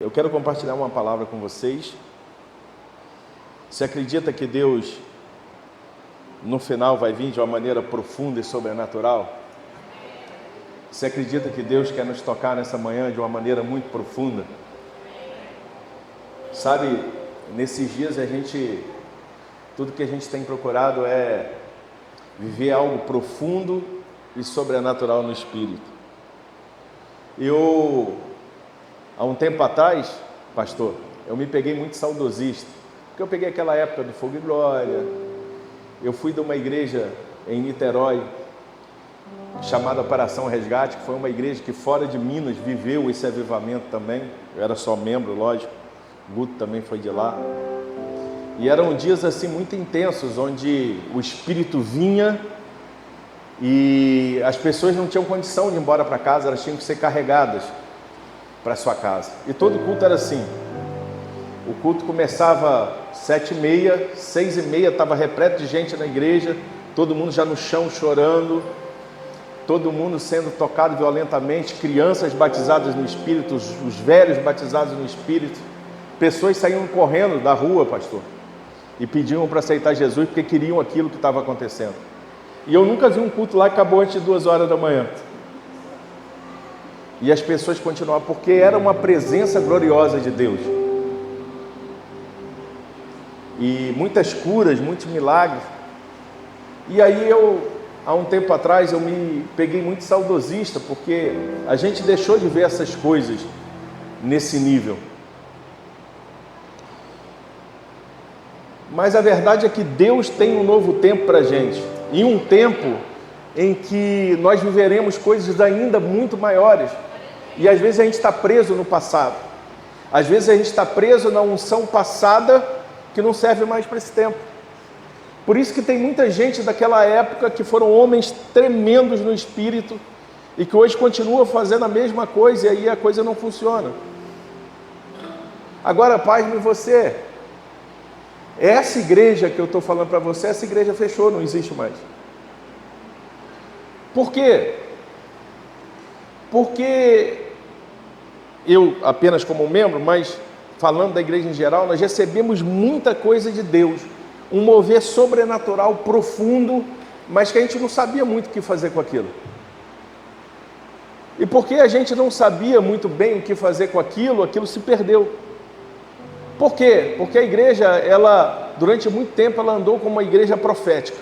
Eu quero compartilhar uma palavra com vocês. Você acredita que Deus, no final, vai vir de uma maneira profunda e sobrenatural? Você acredita que Deus quer nos tocar nessa manhã de uma maneira muito profunda? Sabe, nesses dias tudo que a gente tem procurado é viver algo profundo e sobrenatural no Espírito. Há um tempo atrás, pastor, eu me peguei muito saudosista, porque eu peguei aquela época do Fogo e Glória. Eu fui de uma igreja em Niterói, chamada Operação Resgate, que foi uma igreja que fora de Minas viveu esse avivamento também. Eu era só membro, lógico, o Guto também foi de lá. E eram dias assim muito intensos, onde o Espírito vinha e as pessoas não tinham condição de ir embora para casa, elas tinham que ser carregadas para sua casa. E todo culto era assim. O culto começava 7h30, 6h30, estava repleto de gente na igreja, todo mundo já no chão chorando, todo mundo sendo tocado violentamente, crianças batizadas no Espírito, os velhos batizados no Espírito. Pessoas saíam correndo da rua, pastor, e pediam para aceitar Jesus porque queriam aquilo que estava acontecendo. E eu nunca vi um culto lá que acabou antes de 2h da manhã. E as pessoas continuavam, porque era uma presença gloriosa de Deus. E muitas curas, muitos milagres. E aí há um tempo atrás, eu me peguei muito saudosista, porque a gente deixou de ver essas coisas nesse nível. Mas a verdade é que Deus tem um novo tempo para a gente. E um tempo em que nós viveremos coisas ainda muito maiores. E às vezes a gente está preso no passado. Às vezes a gente está preso na unção passada que não serve mais para esse tempo. Por isso que tem muita gente daquela época que foram homens tremendos no Espírito e que hoje continua fazendo a mesma coisa e aí a coisa não funciona. Agora, pasme você, essa igreja que eu estou falando para você, essa igreja fechou, não existe mais. Por quê? Porque eu, apenas como membro, mas falando da igreja em geral, nós recebemos muita coisa de Deus, um mover sobrenatural profundo, mas que a gente não sabia muito o que fazer com aquilo. E porque a gente não sabia muito bem o que fazer com aquilo se perdeu. Por quê? Porque a igreja, durante muito tempo, ela andou como uma igreja profética.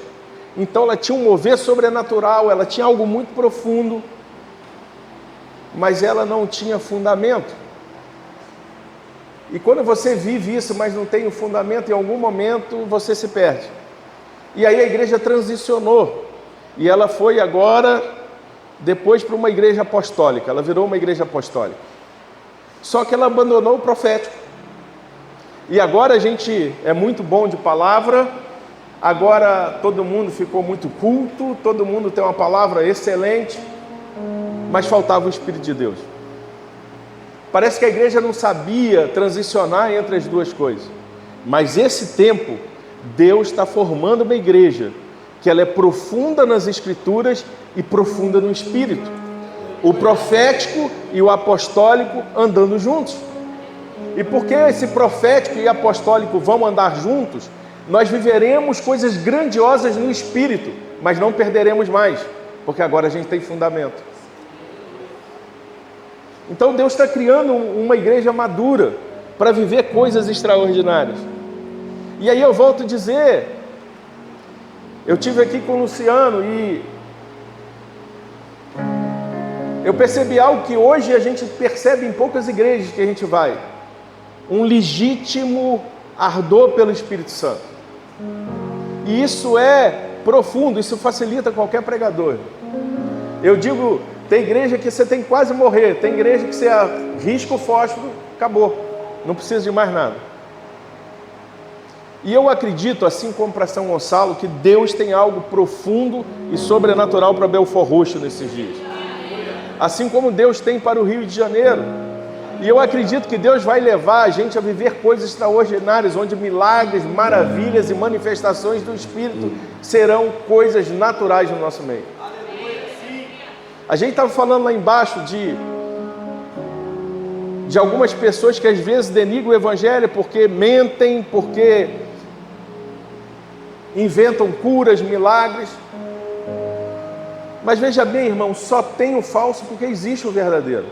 Então ela tinha um mover sobrenatural, ela tinha algo muito profundo, mas ela não tinha fundamento. E quando você vive isso, mas não tem o fundamento, em algum momento você se perde. E aí a igreja transicionou, e ela foi agora, depois para uma igreja apostólica, ela virou uma igreja apostólica. Só que ela abandonou o profético. E agora a gente é muito bom de palavra, agora todo mundo ficou muito culto, todo mundo tem uma palavra excelente, mas faltava o Espírito de Deus. Parece que a igreja não sabia transicionar entre as duas coisas. Mas esse tempo, Deus está formando uma igreja que ela é profunda nas Escrituras e profunda no Espírito. O profético e o apostólico andando juntos. E porque esse profético e apostólico vão andar juntos, nós viveremos coisas grandiosas no Espírito, mas não perderemos mais, porque agora a gente tem fundamento. Então Deus está criando uma igreja madura para viver coisas extraordinárias. E aí eu volto a dizer, eu estive aqui com o Luciano e eu percebi algo que hoje a gente percebe em poucas igrejas que a gente vai. Um legítimo ardor pelo Espírito Santo. E isso é profundo, isso facilita qualquer pregador. Eu digo, tem igreja que você tem que quase morrer, tem igreja que você arrisca o fósforo, acabou, não precisa de mais nada. E eu acredito, assim como para São Gonçalo, que Deus tem algo profundo e sobrenatural para Belford Roxo nesses dias. Assim como Deus tem para o Rio de Janeiro. E eu acredito que Deus vai levar a gente a viver coisas extraordinárias, onde milagres, maravilhas e manifestações do Espírito serão coisas naturais no nosso meio. A gente estava falando lá embaixo de de algumas pessoas que às vezes denigram o Evangelho porque mentem, porque inventam curas, milagres. Mas veja bem, irmão, só tem o falso porque existe o verdadeiro.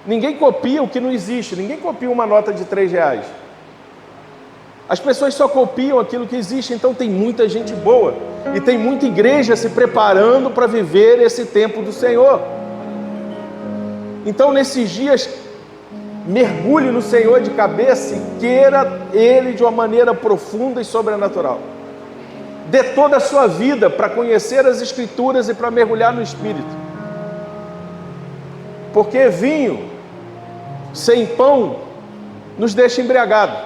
Ninguém copia o que não existe, ninguém copia uma nota de R$3. As pessoas só copiam aquilo que existe, então tem muita gente boa e tem muita igreja se preparando para viver esse tempo do Senhor. Então nesses dias, mergulhe no Senhor de cabeça e queira Ele de uma maneira profunda e sobrenatural. Dê toda a sua vida para conhecer as Escrituras e para mergulhar no Espírito. Porque vinho sem pão nos deixa embriagados.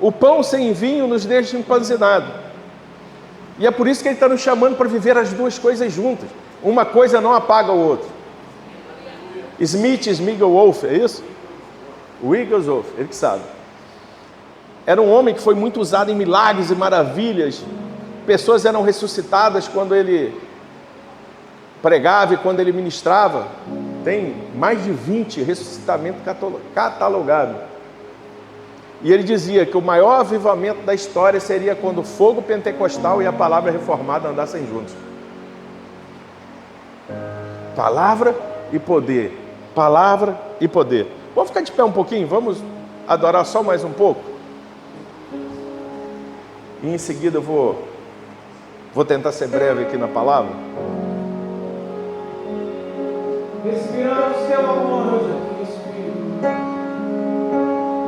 O pão sem vinho nos deixa empanzinados. E é por isso que Ele está nos chamando para viver as duas coisas juntas. Uma coisa não apaga o outro. Smith Wigglesworth, é isso? Wigglesworth, ele que sabe. Era um homem que foi muito usado em milagres e maravilhas. Pessoas eram ressuscitadas quando ele pregava e quando ele ministrava. Tem mais de 20 ressuscitamentos catalogados. E ele dizia que o maior avivamento da história seria quando o fogo pentecostal e a palavra reformada andassem juntos. Palavra e poder. Palavra e poder. Vamos ficar de pé um pouquinho? Vamos adorar só mais um pouco? E em seguida eu vou tentar ser breve aqui na palavra. Respiramos teu amor hoje aqui, Espírito.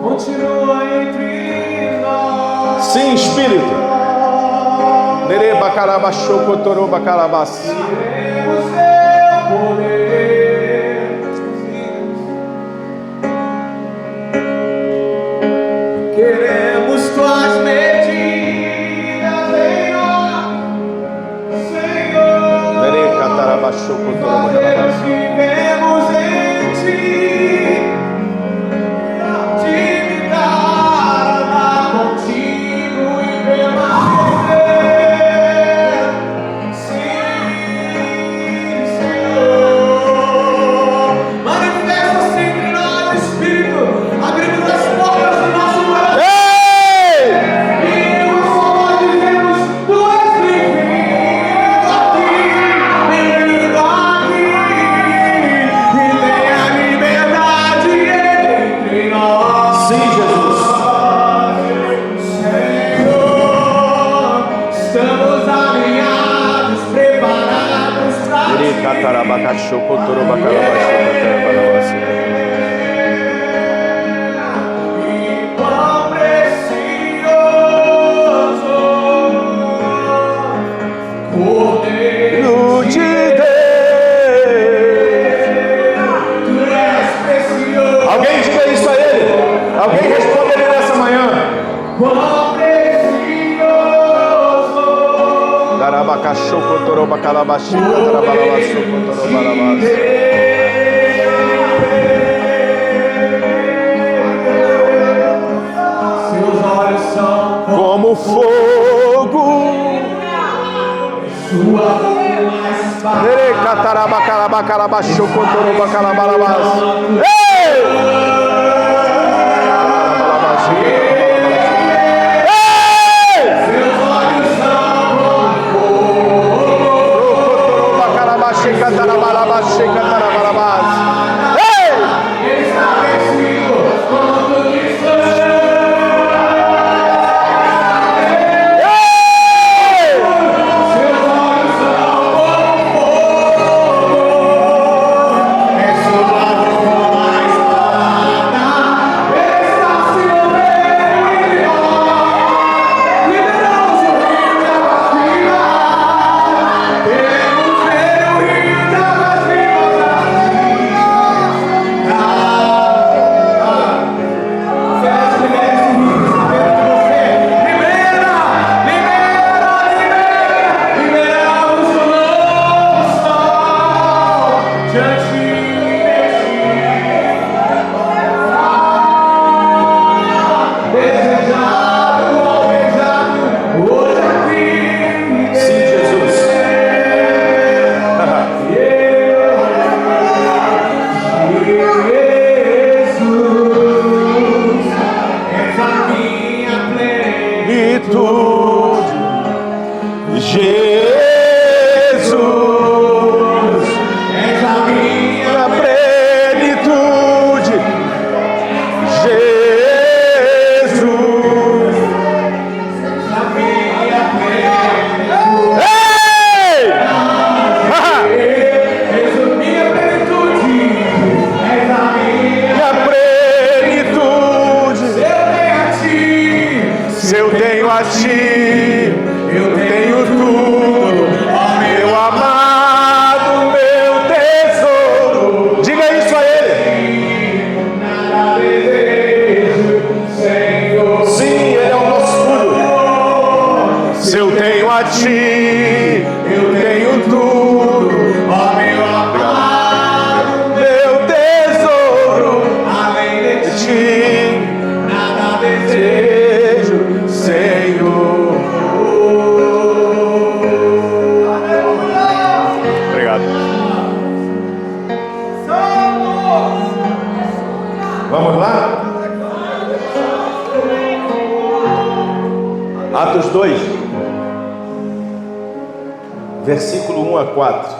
Continua entre nós. Sim, Espírito. Nere bacarabachou, cotorô bacarabás. Queremos teu poder. Queremos tuas medidas em nós, Senhor. Nere catarabachou, cotorô bacarabás. Vivemos em ti, de me dar, andar contigo e permanecer. Sim, Senhor. Manifesta-se entre nós, Espírito, abrindo as portas do nosso coração. E nós só dizemos: tu és bem-vindo aqui, bem-vindo aqui. Sim, Jesus. Senhor, estamos alinhados, preparados para Nere catarabachou, cotorô bacarabachou, catarabás. e quão precioso Cordeiro De de Deus. Tu és precioso. Alguém diga isso a Ele. Alguém responde Ele nessa manhã. Quão precioso Darabacachou, cotorô bacalabaxi, catarabalabaçou, cotorô balabás. seus olhos são Como fogo. sua voz. Nere catarabacalabacalabaxou, cotorô bacalabalabás. Ei! Seus olhos são Cotorô bacalabaxi, catarabalabachei, catarabalabás. Ei! estabelecidos quando distante. Seus olhos são é sua voz mais espada está se movendo entre nós. Liberamos o rio de águas vivas. Queremos ver o rio de águas vivas. Vamos lá? Atos 2, versículo 1 a 4.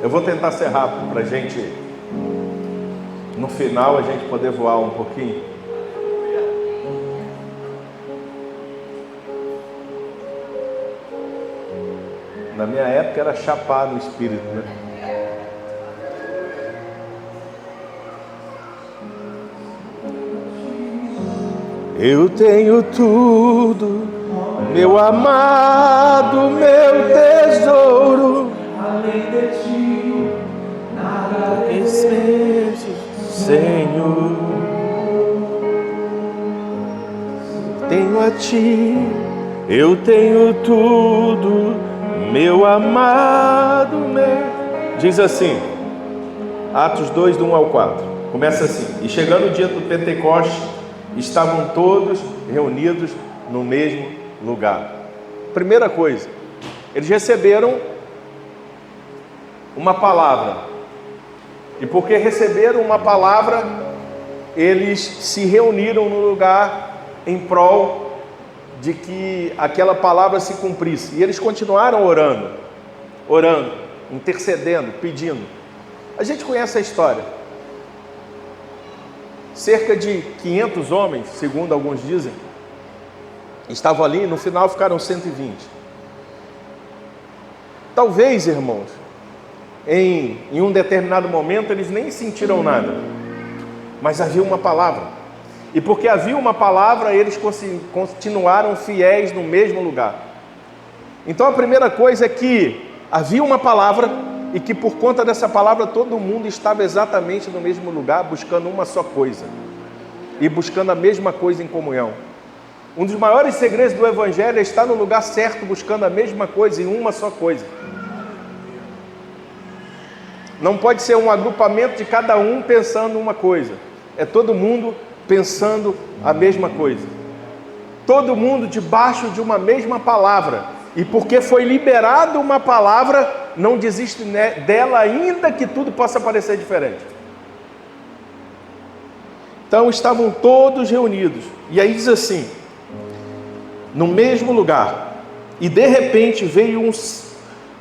Eu vou tentar ser rápido para a gente, no final, a gente poder voar um pouquinho. Na minha época era chapar no espírito, né? Eu tenho tudo, meu amado, meu tesouro, Além de ti, nada desejo, Senhor. Tenho a ti, eu tenho tudo, meu amado, meu. Diz assim, Atos 2, do 1 ao 4. Começa assim: e chegando o dia do Pentecoste, estavam todos reunidos no mesmo lugar. Primeira coisa, eles receberam uma palavra. E porque receberam uma palavra, eles se reuniram no lugar em prol de que aquela palavra se cumprisse. E eles continuaram orando, intercedendo, pedindo. A gente conhece a história. Cerca de 500 homens, segundo alguns dizem, estavam ali, no final ficaram 120. Talvez, irmãos, em um determinado momento eles nem sentiram nada, mas havia uma palavra. E porque havia uma palavra, eles continuaram fiéis no mesmo lugar. Então a primeira coisa é que havia uma palavra e que por conta dessa palavra todo mundo estava exatamente no mesmo lugar, buscando uma só coisa e buscando a mesma coisa em comunhão. Um dos maiores segredos do Evangelho é estar no lugar certo, buscando a mesma coisa e uma só coisa. Não pode ser um agrupamento de cada um pensando uma coisa. É todo mundo pensando a mesma coisa. Todo mundo debaixo de uma mesma palavra. E porque foi liberada uma palavra, não desiste dela, ainda que tudo possa parecer diferente. Então estavam todos reunidos. E aí diz assim, no mesmo lugar. E de repente veio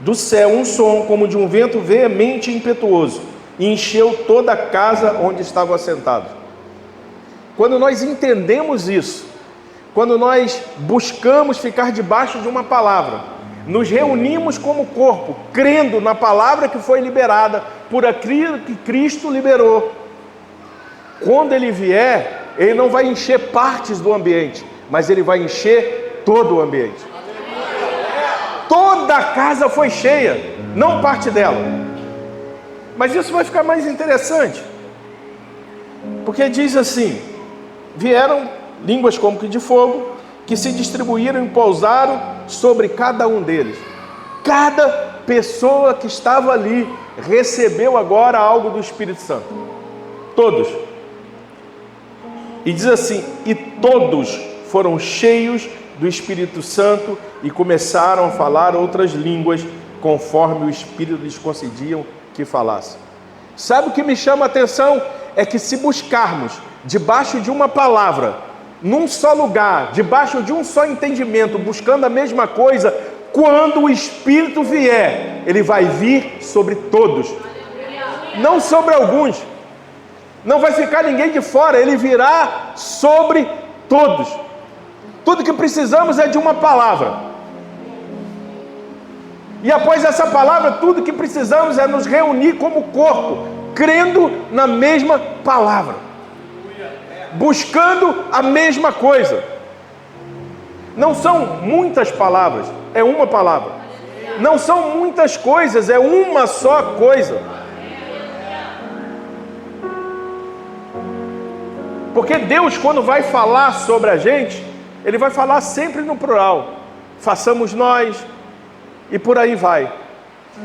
do céu um som como de um vento veemente e impetuoso, e encheu toda a casa onde estavam assentados. Quando nós entendemos isso, quando nós buscamos ficar debaixo de uma palavra, nos reunimos como corpo, crendo na palavra que foi liberada, por aquilo que Cristo liberou, quando Ele vier, Ele não vai encher partes do ambiente, mas Ele vai encher todo o ambiente. Toda a casa foi cheia, não parte dela. Mas isso vai ficar mais interessante, porque diz assim: vieram línguas como que de fogo, que se distribuíram e pousaram sobre cada um deles. Cada pessoa que estava ali recebeu agora algo do Espírito Santo. Todos. E diz assim: e todos foram cheios do Espírito Santo e começaram a falar outras línguas, conforme o Espírito lhes concedia que falassem. Sabe o que me chama a atenção? É que se buscarmos debaixo de uma palavra, num só lugar, debaixo de um só entendimento, buscando a mesma coisa, quando o Espírito vier, ele vai vir sobre todos, não sobre alguns. Não vai ficar ninguém de fora, ele virá sobre todos. Tudo que precisamos é de uma palavra. E após essa palavra, tudo que precisamos é nos reunir como corpo, crendo na mesma palavra, buscando a mesma coisa. Não são muitas palavras, é uma palavra. Não são muitas coisas, é uma só coisa. Porque Deus, quando vai falar sobre a gente, Ele vai falar sempre no plural. Façamos nós, e por aí vai.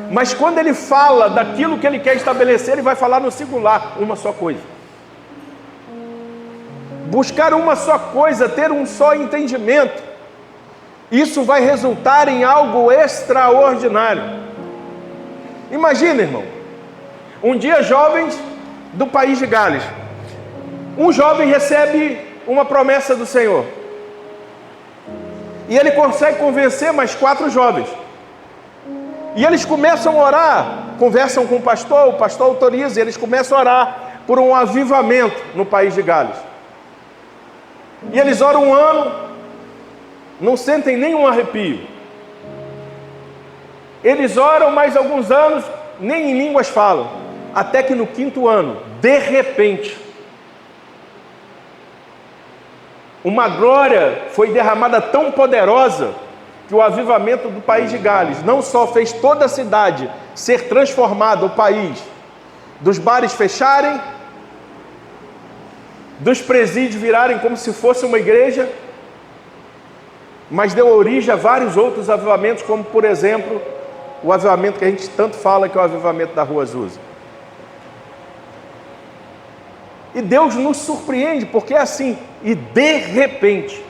Mas quando Ele fala daquilo que Ele quer estabelecer, Ele vai falar no singular, uma só coisa. Buscar uma só coisa, ter um só entendimento, isso vai resultar em algo extraordinário. Imagina, irmão, um dia jovens do país de Gales Um jovem recebe uma promessa do Senhor. E ele consegue convencer mais 4 jovens. E eles começam a orar, conversam com o pastor autoriza, e eles começam a orar por um avivamento no país de Gales. E eles oram 1 ano, não sentem nenhum arrepio. Eles oram mais alguns anos, nem em línguas falam. Até que no 5º ano, de repente, uma glória foi derramada tão poderosa que o avivamento do país de Gales não só fez toda a cidade ser transformada, o país, dos bares fecharem, dos presídios virarem como se fosse uma igreja, mas deu origem a vários outros avivamentos, como por exemplo, o avivamento que a gente tanto fala, que é o avivamento da Rua Azusa. E Deus nos surpreende, porque é assim, e de repente,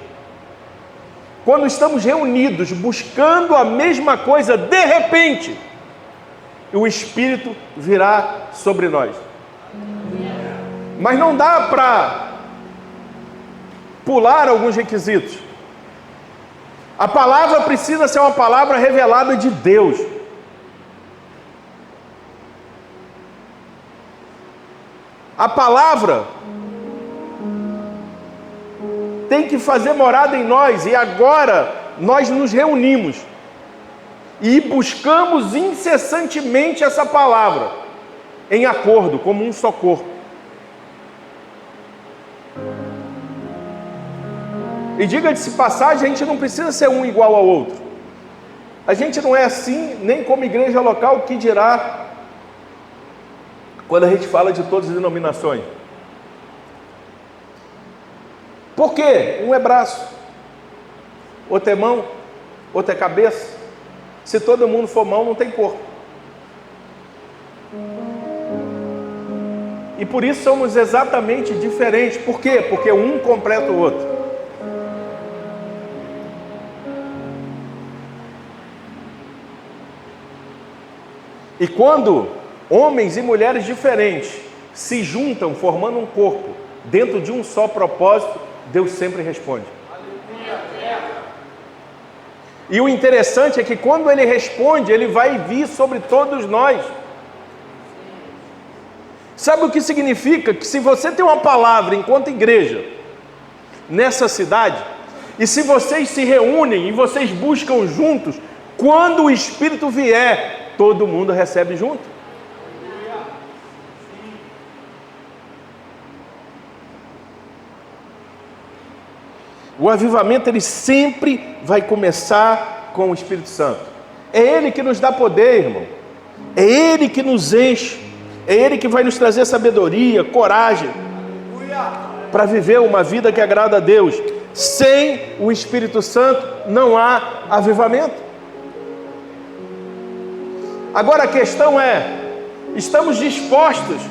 quando estamos reunidos, buscando a mesma coisa, de repente, o Espírito virá sobre nós. Mas não dá para pular alguns requisitos. A palavra precisa ser uma palavra revelada de Deus. A palavra tem que fazer morada em nós, e agora nós nos reunimos e buscamos incessantemente essa palavra em acordo, como um só corpo. E diga-se de passagem, a gente não precisa ser um igual ao outro. A gente não é assim, nem como igreja local, que dirá quando a gente fala de todas as denominações. Por quê? Um é braço, outro é mão, outro é cabeça. Se todo mundo for mão, não tem corpo. E por isso somos exatamente diferentes. Por quê? Porque um completa o outro. E quando homens e mulheres diferentes se juntam, formando um corpo, dentro de um só propósito, Deus sempre responde. E o interessante é que quando Ele responde, Ele vai vir sobre todos nós. Sabe o que significa? Que se você tem uma palavra enquanto igreja, nessa cidade, e se vocês se reúnem e vocês buscam juntos, quando o Espírito vier, todo mundo recebe junto. O avivamento, ele sempre vai começar com o Espírito Santo. É Ele que nos dá poder, irmão. É Ele que nos enche. É Ele que vai nos trazer sabedoria, coragem, para viver uma vida que agrada a Deus. Sem o Espírito Santo não há avivamento. Agora a questão é, estamos dispostos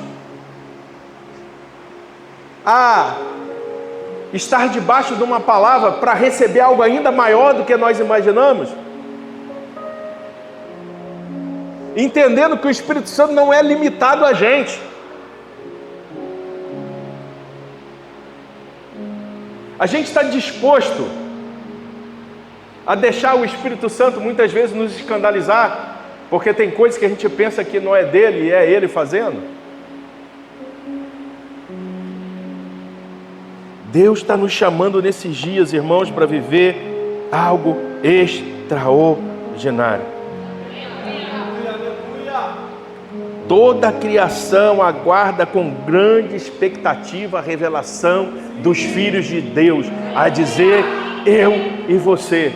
a estar debaixo de uma palavra para receber algo ainda maior do que nós imaginamos? Entendendo que o Espírito Santo não é limitado a gente. A gente está disposto a deixar o Espírito Santo muitas vezes nos escandalizar, porque tem coisas que a gente pensa que não é dele e é ele fazendo? Deus está nos chamando nesses dias, irmãos, para viver algo extraordinário. Toda a criação aguarda com grande expectativa a revelação dos filhos de Deus, a dizer, eu e você.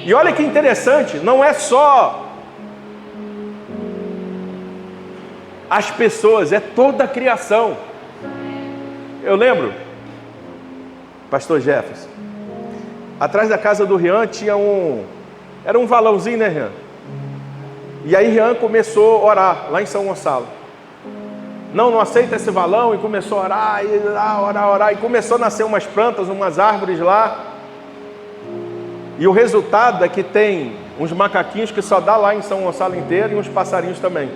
E olha que interessante, não é só as pessoas, é toda a criação. Eu lembro, pastor Jefferson, atrás da casa do Rian tinha era um valãozinho, né, Rian? E aí Rian começou a orar lá em São Gonçalo. Não aceita esse valão, e começou a orar, orar, e começou a nascer umas plantas, umas árvores lá. E o resultado é que tem uns macaquinhos que só dá lá em São Gonçalo inteiro, e uns passarinhos também.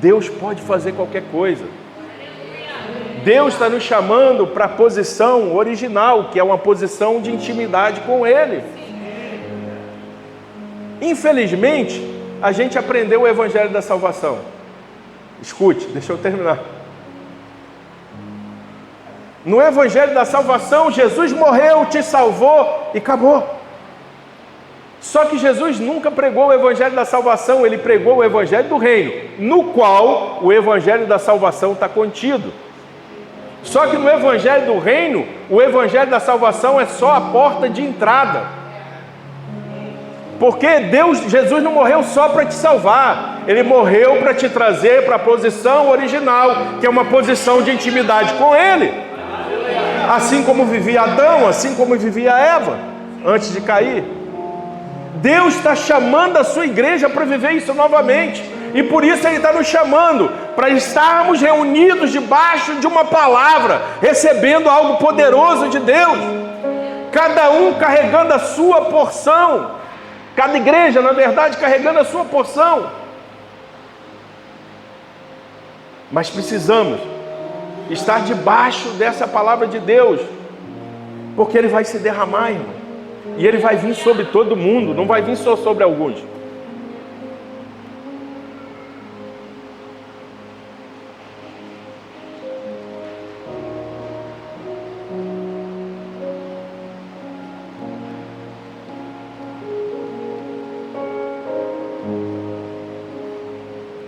Deus pode fazer qualquer coisa. Deus está nos chamando para a posição original, que é uma posição de intimidade com Ele. Infelizmente, a gente aprendeu o Evangelho da Salvação. Escute, deixa eu terminar. No Evangelho da Salvação, Jesus morreu, te salvou e acabou. Só que Jesus nunca pregou o Evangelho da Salvação, Ele pregou o Evangelho do Reino, no qual o Evangelho da Salvação está contido. Só que no Evangelho do Reino, o Evangelho da Salvação é só a porta de entrada. Porque Jesus não morreu só para te salvar, Ele morreu para te trazer para a posição original, que é uma posição de intimidade com Ele. Assim como vivia Adão, assim como vivia Eva, antes de cair. Deus está chamando a sua igreja para viver isso novamente. E por isso Ele está nos chamando para estarmos reunidos debaixo de uma palavra, recebendo algo poderoso de Deus. Cada um carregando a sua porção. Cada igreja, na verdade, carregando a sua porção. Mas precisamos estar debaixo dessa palavra de Deus, porque Ele vai se derramar, irmão. E Ele vai vir sobre todo mundo, não vai vir só sobre alguns.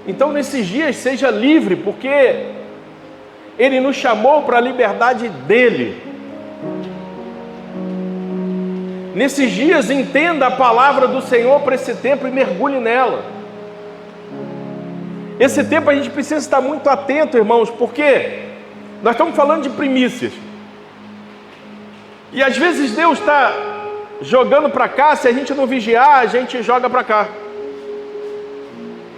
Então, nesses dias, seja livre, porque Ele nos chamou para a liberdade dEle. Nesses dias, entenda a palavra do Senhor para esse tempo e mergulhe nela. Esse tempo a gente precisa estar muito atento, irmãos, porque nós estamos falando de primícias. E às vezes Deus está jogando para cá, se a gente não vigiar, a gente joga para cá.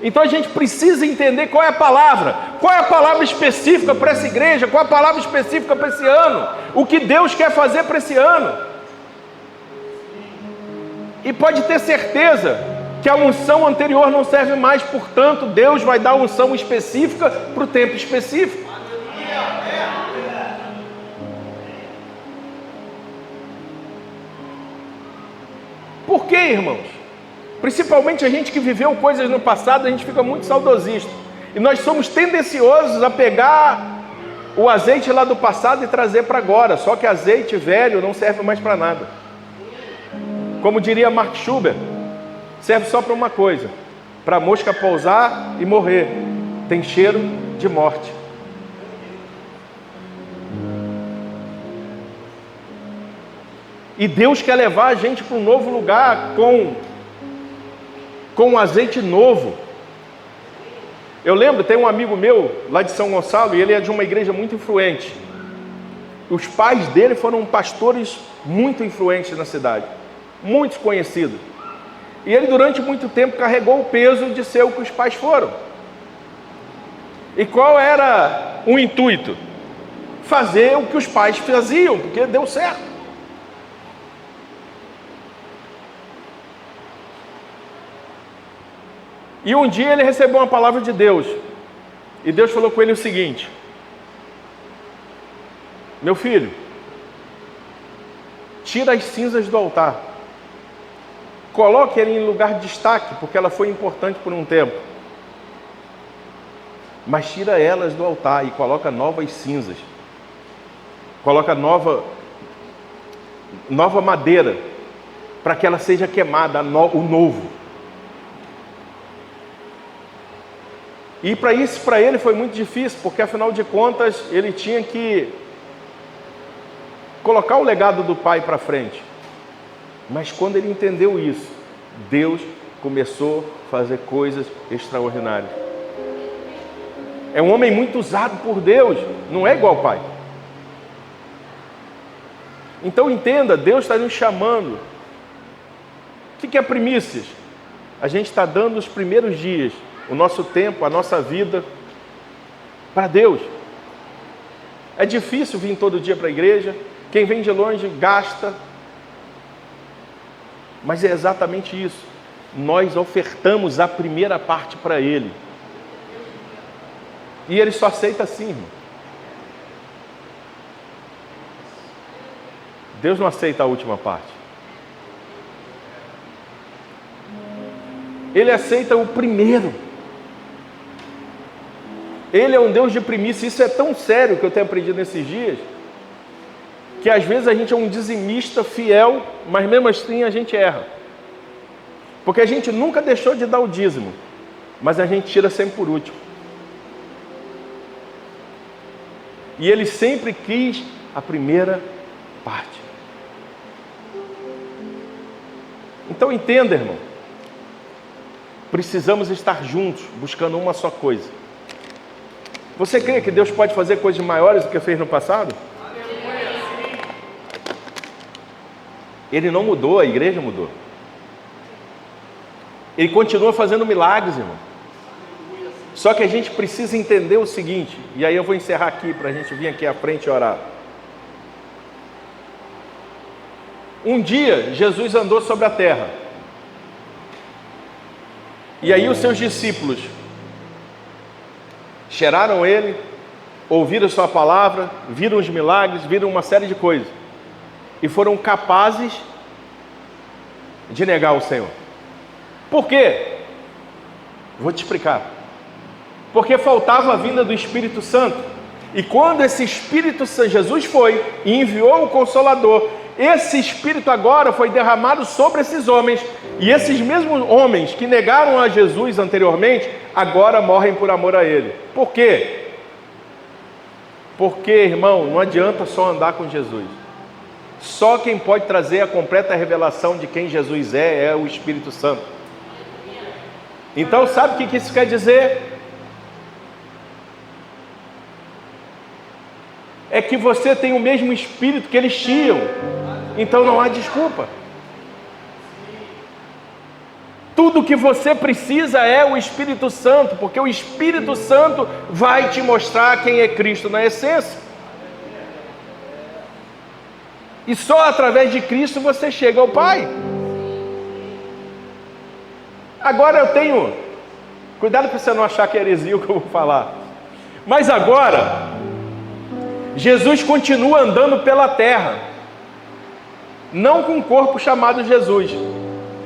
Então a gente precisa entender qual é a palavra específica para essa igreja, qual é a palavra específica para esse ano, o que Deus quer fazer para esse ano. E pode ter certeza que a unção anterior não serve mais, portanto Deus vai dar unção específica para o tempo específico. Por quê, irmãos? Principalmente a gente que viveu coisas no passado, a gente fica muito saudosista. E nós somos tendenciosos a pegar o azeite lá do passado e trazer para agora. Só que azeite velho não serve mais para nada. Como diria Mark Schubert, serve só para uma coisa: para a mosca pousar e morrer. Tem cheiro de morte. E Deus quer levar a gente para um novo lugar com um azeite novo. Eu lembro, tem um amigo meu lá de São Gonçalo, e ele é de uma igreja muito influente. Os pais dele foram pastores muito influentes na cidade, muito conhecidos. E ele durante muito tempo carregou o peso de ser o que os pais foram. E qual era o intuito? Fazer o que os pais faziam, porque deu certo. E um dia ele recebeu uma palavra de Deus. E Deus falou com ele o seguinte: meu filho, tira as cinzas do altar. Coloque ela em lugar de destaque, porque ela foi importante por um tempo. Mas tira elas do altar e coloca novas cinzas. Coloca nova madeira, para que ela seja queimada, o novo. E para isso, para ele foi muito difícil, porque afinal de contas, ele tinha que colocar o legado do pai para frente. Mas quando ele entendeu isso, Deus começou a fazer coisas extraordinárias. É um homem muito usado por Deus, não é igual ao pai. Então entenda, Deus está nos chamando. O que é primícias? A gente está dando os primeiros dias, o nosso tempo, a nossa vida, para Deus. É difícil vir todo dia para a igreja. Quem vem de longe gasta. Mas é exatamente isso. Nós ofertamos a primeira parte para Ele. E ele só aceita assim, irmão. Deus não aceita a última parte. Ele aceita o primeiro. Ele é um Deus de primícia. Isso é tão sério que eu tenho aprendido nesses dias, que às vezes a gente é um dizimista fiel, mas mesmo assim a gente erra. Porque a gente nunca deixou de dar o dízimo, mas a gente tira sempre por último. E ele sempre quis a primeira parte. Então entenda, irmão. Precisamos estar juntos, buscando uma só coisa. Você crê que Deus pode fazer coisas maiores do que fez no passado? Ele não mudou, a igreja mudou. Ele continua fazendo milagres, irmão. Só que a gente precisa entender o seguinte, e aí eu vou encerrar aqui para a gente vir aqui à frente e orar. Um dia, Jesus andou sobre a terra. E aí os seus discípulos cheiraram ele, ouviram sua palavra, viram os milagres, viram uma série de coisas. E foram capazes de negar o Senhor. Por quê? Vou te explicar. Porque faltava a vinda do Espírito Santo. E quando esse Espírito Santo, Jesus foi e enviou o Consolador, esse Espírito agora foi derramado sobre esses homens. E esses mesmos homens que negaram a Jesus anteriormente, agora morrem por amor a Ele. Por quê? Porque, irmão, não adianta só andar com Jesus. Só quem pode trazer a completa revelação de quem Jesus é o Espírito Santo. Então, sabe o que isso quer dizer? É que você tem o mesmo Espírito que eles tinham. Então não há desculpa. Tudo que você precisa é o Espírito Santo, porque o Espírito Santo vai te mostrar quem é Cristo na essência. E só através de Cristo você chega ao Pai. Agora eu tenho... Cuidado para você não achar que é heresia o que eu vou falar. Mas agora, Jesus continua andando pela terra. Não com um corpo chamado Jesus,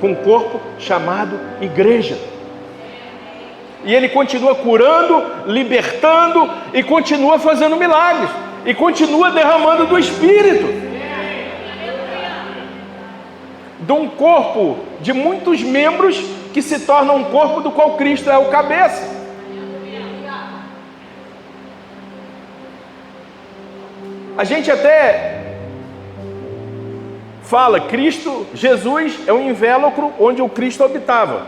com um corpo chamado igreja. E ele continua curando, libertando e continua fazendo milagres. E continua derramando do Espírito. De um corpo de muitos membros que se torna um corpo do qual Cristo é o cabeça. A gente até fala, Cristo, Jesus é um invólucro onde o Cristo habitava.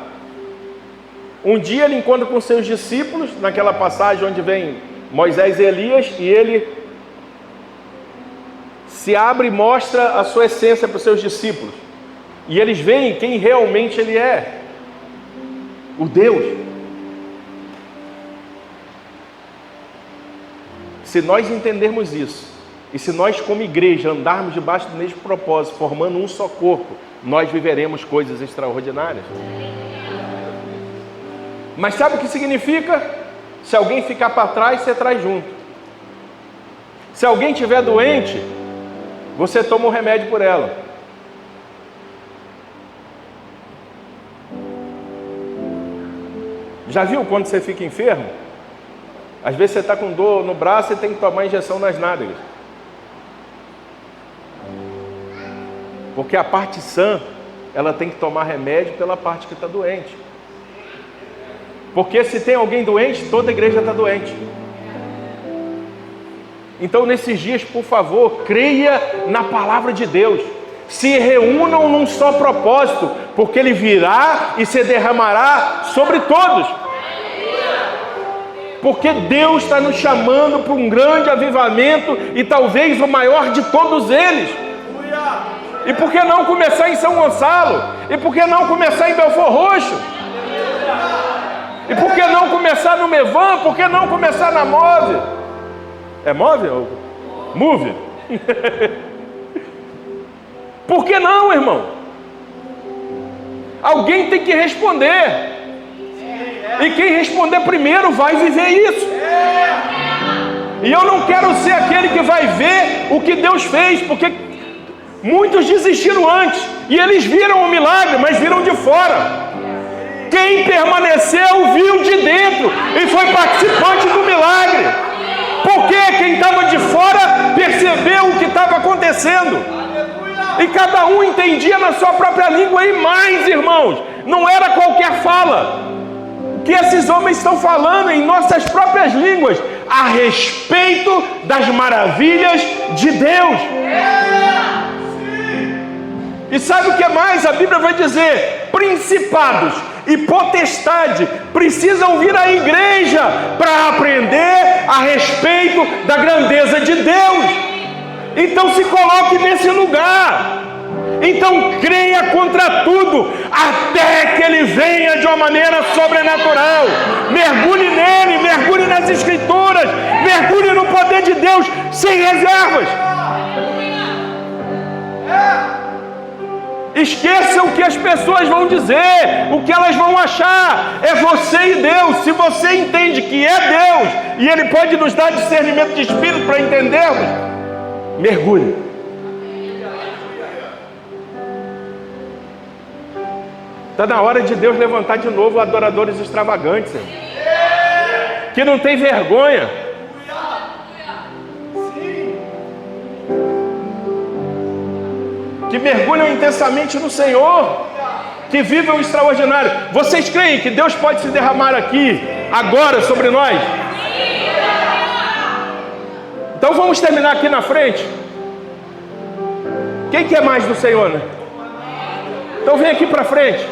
Um dia ele encontra com seus discípulos, naquela passagem onde vem Moisés e Elias, e ele se abre e mostra a sua essência para os seus discípulos. E eles veem quem realmente ele é. O Deus. Se nós entendermos isso, e se nós como igreja andarmos debaixo do mesmo propósito, formando um só corpo, nós viveremos coisas extraordinárias. Mas sabe o que significa? Se alguém ficar para trás, você traz junto. Se alguém estiver doente, você toma um remédio por ela. Já viu quando você fica enfermo? Às vezes você está com dor no braço e tem que tomar injeção nas nádegas. Porque a parte sã, ela tem que tomar remédio pela parte que está doente. Porque se tem alguém doente, toda a igreja está doente. Então nesses dias, por favor, creia na palavra de Deus. Se reúnam num só propósito, porque Ele virá e se derramará sobre todos. Porque Deus está nos chamando para um grande avivamento e talvez o maior de todos eles. E por que não começar em São Gonçalo? E por que não começar em Belford Roxo? E por que não começar no Mevan? Por que não começar na Move? É Move? Move? Por que não, irmão? Alguém tem que responder. E quem responder primeiro vai viver isso. E eu não quero ser aquele que vai ver o que Deus fez, porque muitos desistiram antes, e eles viram o milagre, mas viram de fora. Quem permaneceu viu de dentro e foi participante do milagre. Porque quem estava de fora percebeu o que estava acontecendo. E cada um entendia na sua própria língua. E mais, irmãos, não era qualquer fala. O que esses homens estão falando em nossas próprias línguas a respeito das maravilhas de Deus. E sabe o que mais? A Bíblia vai dizer: principados e potestade precisam vir à igreja para aprender a respeito da grandeza de Deus. Então se coloque nesse lugar. Então creia contra tudo, até que Ele venha de uma maneira sobrenatural. Mergulhe nele, mergulhe nas Escrituras, mergulhe no poder de Deus, sem reservas. Esqueça o que as pessoas vão dizer, o que elas vão achar. É você e Deus. Se você entende que é Deus e Ele pode nos dar discernimento de espírito para entendermos, mergulhe. Está na hora de Deus levantar de novo adoradores extravagantes, que não tem vergonha, que mergulham intensamente no Senhor, que vivem o extraordinário. Vocês creem que Deus pode se derramar aqui, agora, sobre nós? Então vamos terminar aqui na frente. Quem quer mais do Senhor, né? Então vem aqui para frente.